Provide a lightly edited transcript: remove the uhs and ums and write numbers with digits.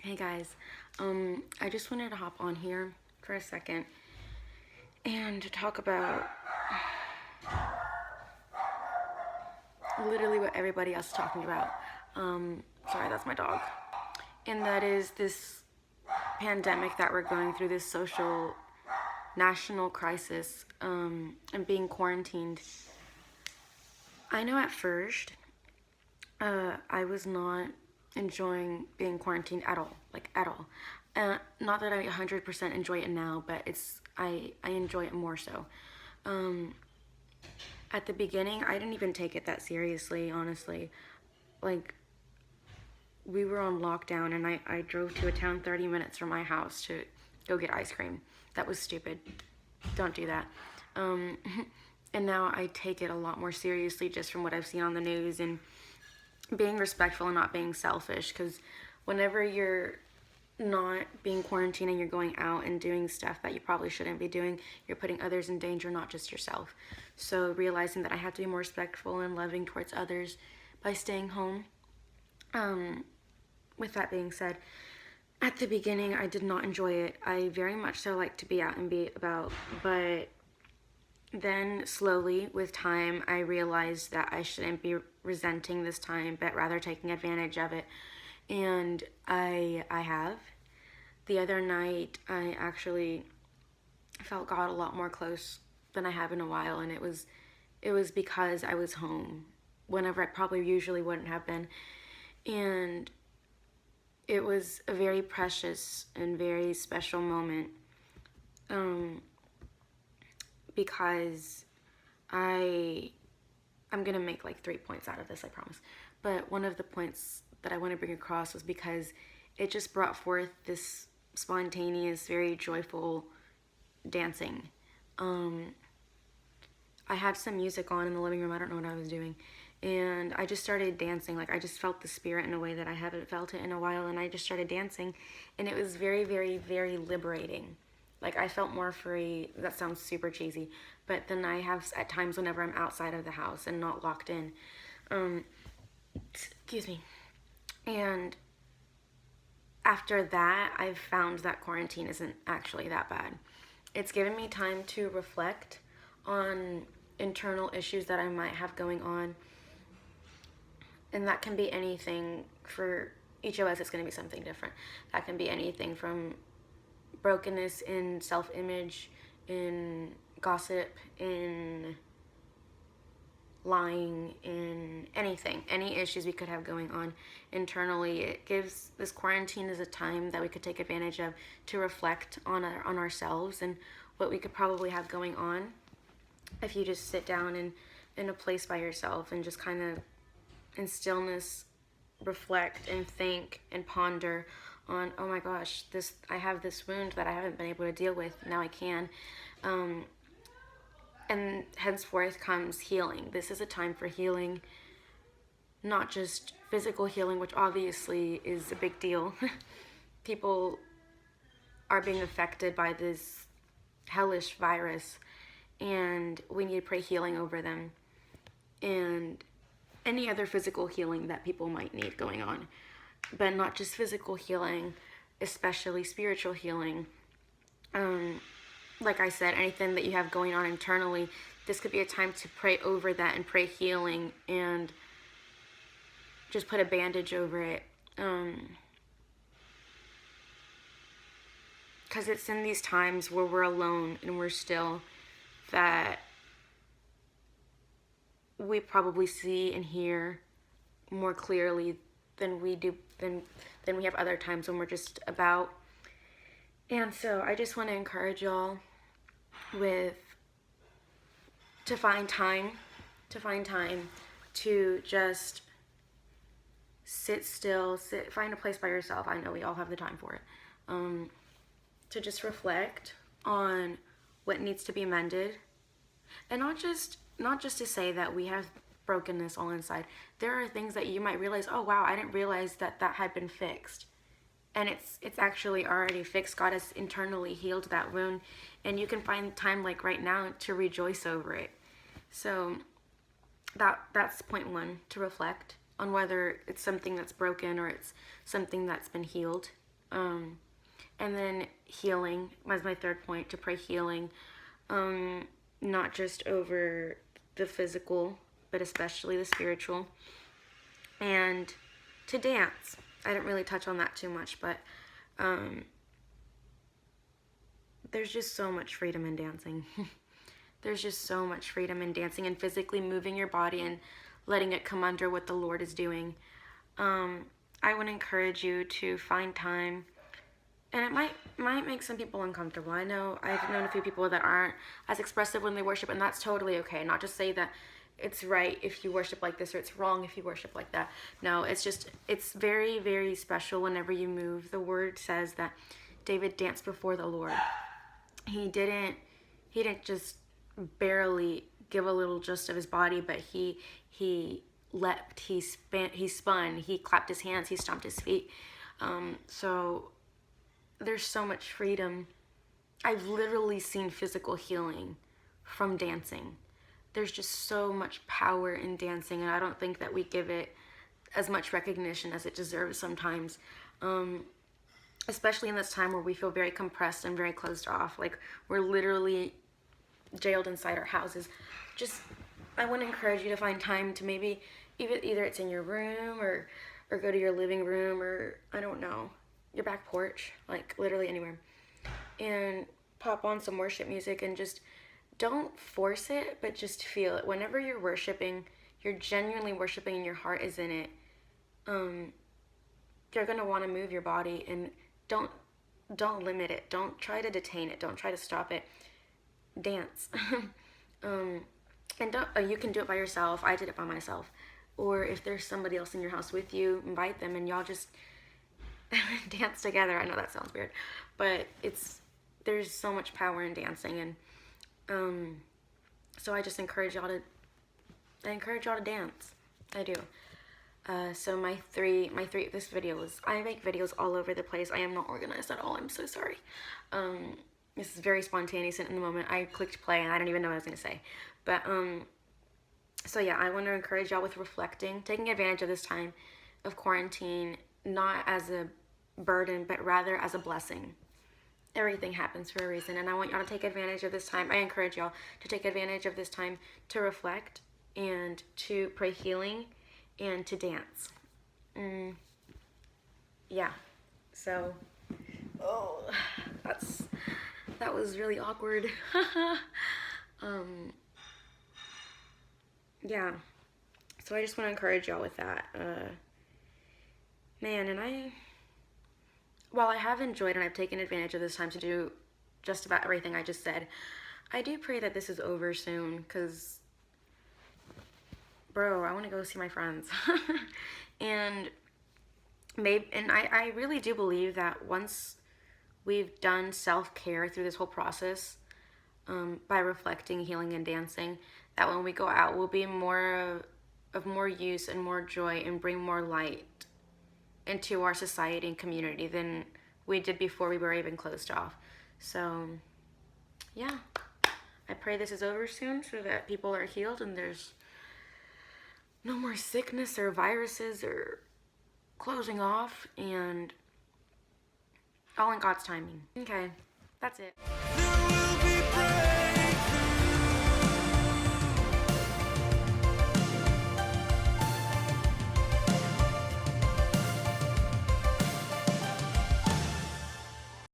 Hey guys, I just wanted to hop on here for a second and talk about literally what everybody else is talking about. Sorry, that's my dog. And that is this pandemic that we're going through, this social national crisis, and being quarantined. I know at first, I was not enjoying being quarantined at all, like at all. Not that I 100% enjoy it now, but I enjoy it more so. At the beginning, I didn't even take it that seriously, honestly. Like, we were on lockdown, and I drove to a town 30 minutes from my house to go get ice cream. That was stupid. Don't do that. Um, and now I take it a lot more seriously just from what I've seen on the news and being respectful and not being selfish, because whenever you're not being quarantined and you're going out and doing stuff that you probably shouldn't be doing, you're putting others in danger, not just yourself. So realizing that I have to be more respectful and loving towards others by staying home. With that being said, at the beginning I did not enjoy it. I very much so like to be out and be about, but then slowly with time I realized that I shouldn't be resenting this time, but rather taking advantage of it. And I have. The other night I actually felt God a lot more close than I have in a while, and it was because I was home whenever I probably usually wouldn't have been. And it was a very precious and very special moment, because I'm gonna make like 3 points out of this, I promise. But one of the points that I want to bring across was because it just brought forth this spontaneous, very joyful dancing. I had some music on in the living room. I don't know what I was doing. And I just started dancing. Like, I just felt the spirit in a way that I haven't felt it in a while. And I just started dancing. And it was very, very, very liberating. Like, I felt more free. That sounds super cheesy. But then I have at times whenever I'm outside of the house and not locked in. Excuse me. And after that, I've found that quarantine isn't actually that bad. It's given me time to reflect on internal issues that I might have going on. And that can be anything. For each of us, it's going to be something different. That can be anything from brokenness in self-image, in gossip, in lying, in anything, any issues we could have going on internally. It gives, this quarantine is a time that we could take advantage of to reflect on ourselves and what we could probably have going on if you just sit down and in a place by yourself and just kind of in stillness reflect and think and ponder on, oh my gosh, this, I have this wound that I haven't been able to deal with. Now I can. And henceforth comes healing. This is a time for healing, not just physical healing, which obviously is a big deal. People are being affected by this hellish virus, and we need to pray healing over them. And any other physical healing that people might need going on. But not just physical healing, especially spiritual healing. Like I said, anything that you have going on internally, this could be a time to pray over that and pray healing and just put a bandage over it. Because it's in these times where we're alone and we're still that we probably see and hear more clearly than we do, than we have other times when we're just about. And so I just want to encourage y'all to find time to just sit still, find a place by yourself. I know we all have the time for it. To just reflect on what needs to be mended, and not just to say that we have brokenness all inside. There are things that you might realize, oh wow, I didn't realize that had been fixed. And it's actually already fixed. God has internally healed that wound, and you can find time like right now to rejoice over it. So that's point one, to reflect on whether it's something that's broken or it's something that's been healed. And then healing was my third point, to pray healing, not just over the physical, but especially the spiritual. And to dance. I didn't really touch on that too much, but there's just so much freedom in dancing. There's just so much freedom in dancing and physically moving your body and letting it come under what the Lord is doing. I would encourage you to find time, and it might make some people uncomfortable. I know I've known a few people that aren't as expressive when they worship, and that's totally okay. Not just say that it's right if you worship like this or it's wrong if you worship like that. No, it's very, very special whenever you move. The word says that David danced before the Lord. He didn't just barely give a little gist of his body, but he leapt, he spun, he clapped his hands, he stomped his feet. So there's so much freedom. I've literally seen physical healing from dancing. There's just so much power in dancing, and I don't think that we give it as much recognition as it deserves sometimes. Especially in this time where we feel very compressed and very closed off. Like, we're literally jailed inside our houses. I want to encourage you to find time to maybe, either it's in your room or go to your living room, or, I don't know, your back porch, like literally anywhere, and pop on some worship music and just don't force it, but just feel it. Whenever you're worshiping, you're genuinely worshiping and your heart is in it. You're going to want to move your body, and don't limit it. Don't try to detain it. Don't try to stop it. Dance. And you can do it by yourself. I did it by myself. Or if there's somebody else in your house with you, invite them and y'all just dance together. I know that sounds weird, but there's so much power in dancing, and so I just encourage y'all to dance. I do. So my three, I make videos all over the place. I am not organized at all. I'm so sorry. This is very spontaneous and in the moment. I clicked play and I don't even know what I was going to say. But, so yeah, I want to encourage y'all with reflecting, taking advantage of this time of quarantine, not as a burden, but rather as a blessing. Everything happens for a reason, and I want y'all to take advantage of this time. I encourage y'all to take advantage of this time to reflect and to pray healing and to dance. Yeah. So, that was really awkward. Yeah. So I just want to encourage y'all with that. Man, and while I have enjoyed and I've taken advantage of this time to do just about everything I just said, I do pray that this is over soon, because, bro, I want to go see my friends. And I really do believe that once we've done self-care through this whole process, by reflecting, healing, and dancing, that when we go out, we'll be of more use and more joy and bring more light into our society and community than we did before we were even closed off. So, yeah. I pray this is over soon so that people are healed and there's no more sickness or viruses or closing off, and all in God's timing. Okay, that's it.